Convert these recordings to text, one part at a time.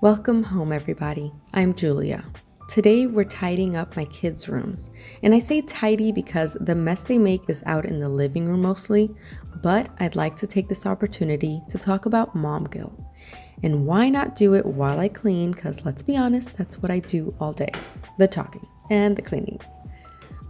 Welcome home, everybody. I'm Julia. Today we're tidying up my kids' rooms. And I say tidy because the mess they make is out in the living room mostly, but I'd like to take this opportunity to talk about mom guilt. And why not do it while I clean? Because let's be honest, that's what I do all day. The talking and the cleaning.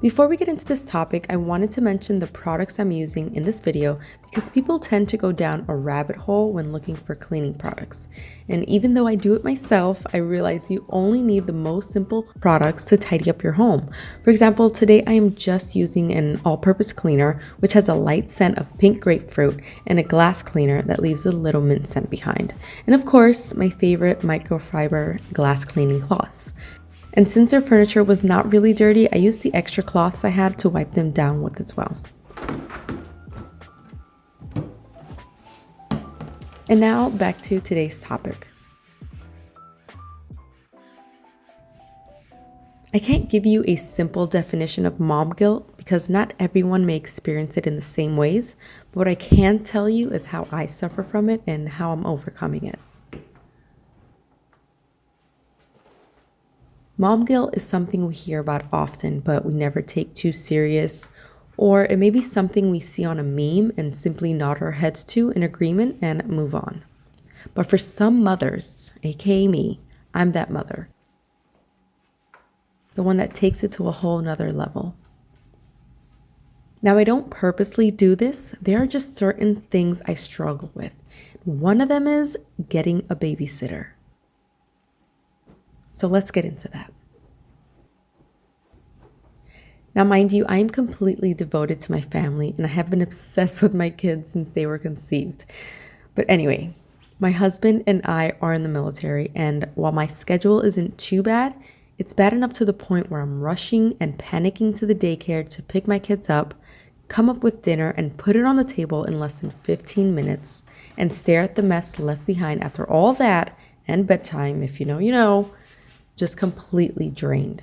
Before we get into this topic, I wanted to mention the products I'm using in this video because people tend to go down a rabbit hole when looking for cleaning products. And even though I do it myself, I realize you only need the most simple products to tidy up your home. For example, today I am just using an all-purpose cleaner, which has a light scent of pink grapefruit, and a glass cleaner that leaves a little mint scent behind. And of course, my favorite microfiber glass cleaning cloths. And since their furniture was not really dirty, I used the extra cloths I had to wipe them down with as well. And now back to today's topic. I can't give you a simple definition of mom guilt because not everyone may experience it in the same ways, but what I can tell you is how I suffer from it and how I'm overcoming it. Mom guilt is something we hear about often, but we never take too serious, or it may be something we see on a meme and simply nod our heads to in agreement and move on. But for some mothers, aka me, I'm that mother. The one that takes it to a whole nother level. Now, I don't purposely do this. There are just certain things I struggle with. One of them is getting a babysitter. So let's get into that. Now, mind you, I am completely devoted to my family and I have been obsessed with my kids since they were conceived. But anyway, my husband and I are in the military, and while my schedule isn't too bad, it's bad enough to the point where I'm rushing and panicking to the daycare to pick my kids up, come up with dinner and put it on the table in less than 15 minutes, and stare at the mess left behind after all that and bedtime, if you know, you know. Just completely drained.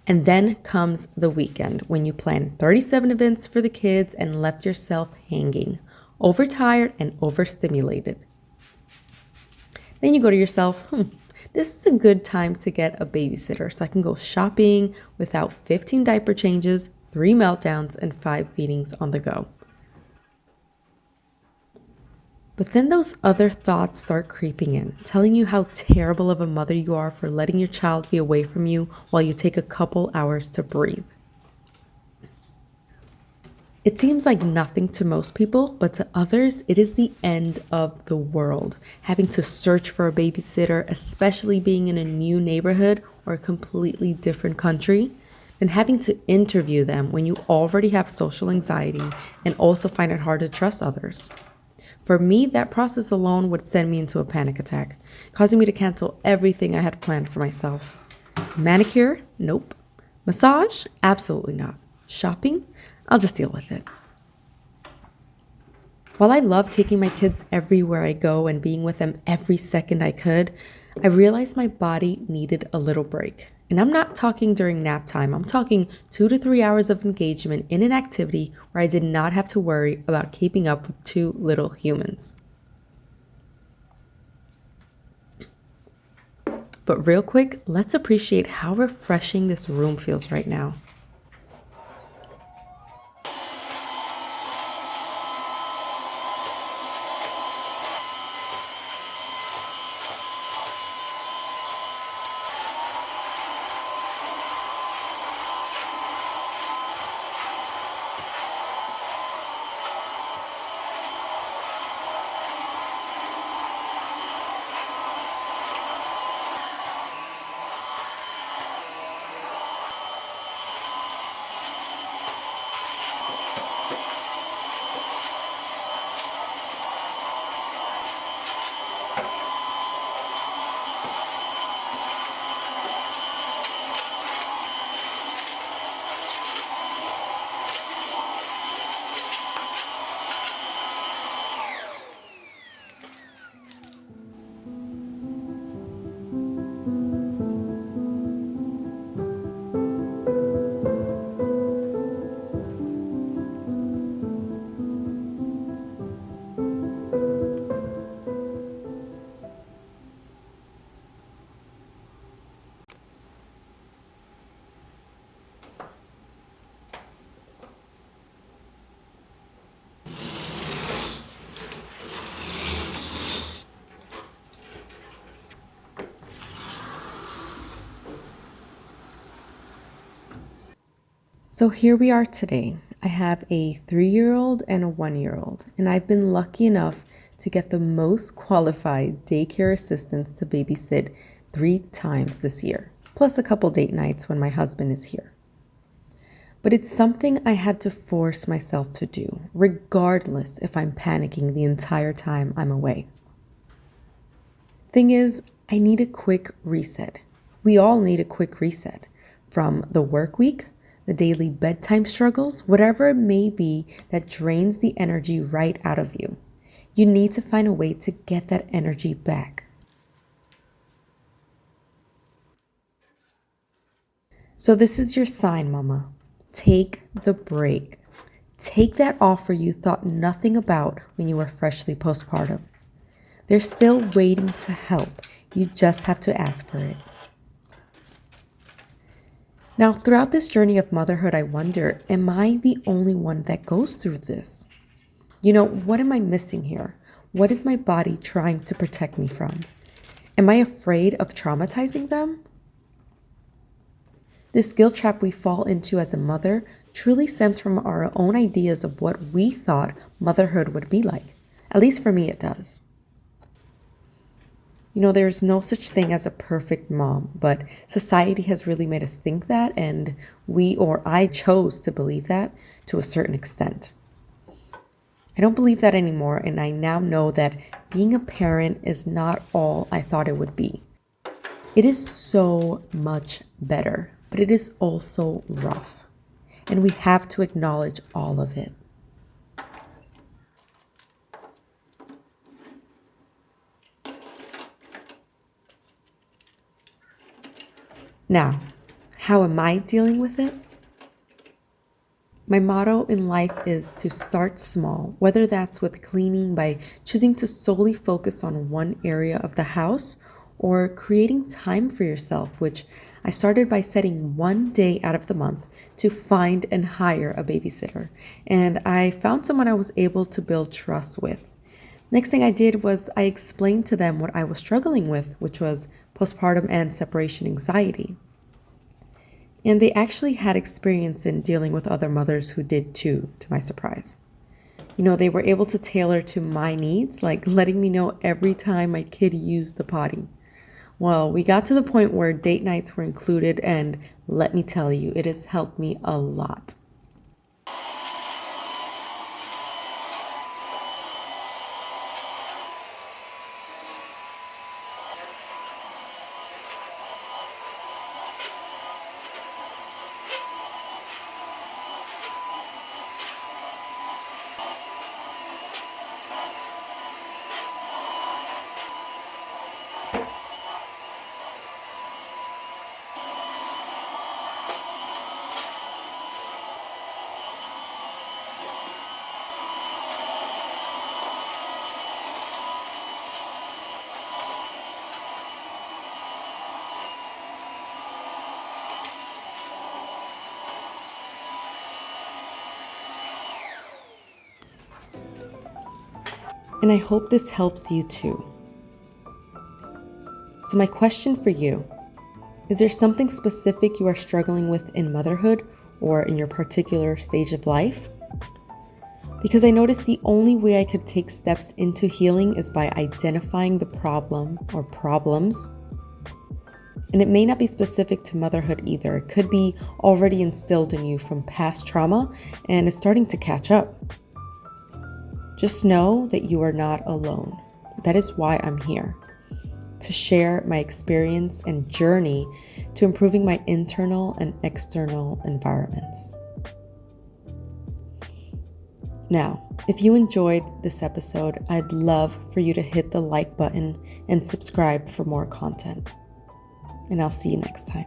And then comes the weekend when you plan 37 events for the kids and left yourself hanging, overtired and overstimulated. Then you go to yourself, this is a good time to get a babysitter so I can go shopping without 15 diaper changes, 3 meltdowns, and 5 feedings on the go. But then those other thoughts start creeping in, telling you how terrible of a mother you are for letting your child be away from you while you take a couple hours to breathe. It seems like nothing to most people, but to others, it is the end of the world. Having to search for a babysitter, especially being in a new neighborhood or a completely different country, and having to interview them when you already have social anxiety and also find it hard to trust others. For me, that process alone would send me into a panic attack, causing me to cancel everything I had planned for myself. Manicure? Nope. Massage? Absolutely not. Shopping? I'll just deal with it. While I love taking my kids everywhere I go and being with them every second I could, I realized my body needed a little break. And I'm not talking during nap time. I'm talking 2 to 3 hours of engagement in an activity where I did not have to worry about keeping up with 2 little humans. But real quick, let's appreciate how refreshing this room feels right now. So here we are today. I have a 3-year-old and a 1-year-old, and I've been lucky enough to get the most qualified daycare assistants to babysit 3 times this year, plus a couple date nights when my husband is here. But it's something I had to force myself to do, regardless if I'm panicking the entire time I'm away. Thing is, I need a quick reset. We all need a quick reset from the work week, the daily bedtime struggles, whatever it may be that drains the energy right out of you. You need to find a way to get that energy back. So this is your sign, Mama. Take the break. Take that offer you thought nothing about when you were freshly postpartum. They're still waiting to help. You just have to ask for it. Now, throughout this journey of motherhood, I wonder, am I the only one that goes through this? What am I missing here? What is my body trying to protect me from? Am I afraid of traumatizing them? This guilt trap we fall into as a mother truly stems from our own ideas of what we thought motherhood would be like. At least for me, it does. There's no such thing as a perfect mom, but society has really made us think that, and I chose to believe that to a certain extent. I don't believe that anymore, and I now know that being a parent is not all I thought it would be. It is so much better, but it is also rough, and we have to acknowledge all of it. Now, how am I dealing with it? My motto in life is to start small, whether that's with cleaning by choosing to solely focus on one area of the house, or creating time for yourself, which I started by setting one day out of the month to find and hire a babysitter. And I found someone I was able to build trust with. Next thing I did was I explained to them what I was struggling with, which was postpartum and separation anxiety. And they actually had experience in dealing with other mothers who did too, to my surprise. They were able to tailor to my needs, like letting me know every time my kid used the potty. Well, we got to the point where date nights were included, and let me tell you, it has helped me a lot. And I hope this helps you too. So my question for you, is there something specific you are struggling with in motherhood or in your particular stage of life? Because I noticed the only way I could take steps into healing is by identifying the problem or problems. And it may not be specific to motherhood either. It could be already instilled in you from past trauma and is starting to catch up. Just know that you are not alone. That is why I'm here, to share my experience and journey to improving my internal and external environments. Now, if you enjoyed this episode, I'd love for you to hit the like button and subscribe for more content. And I'll see you next time.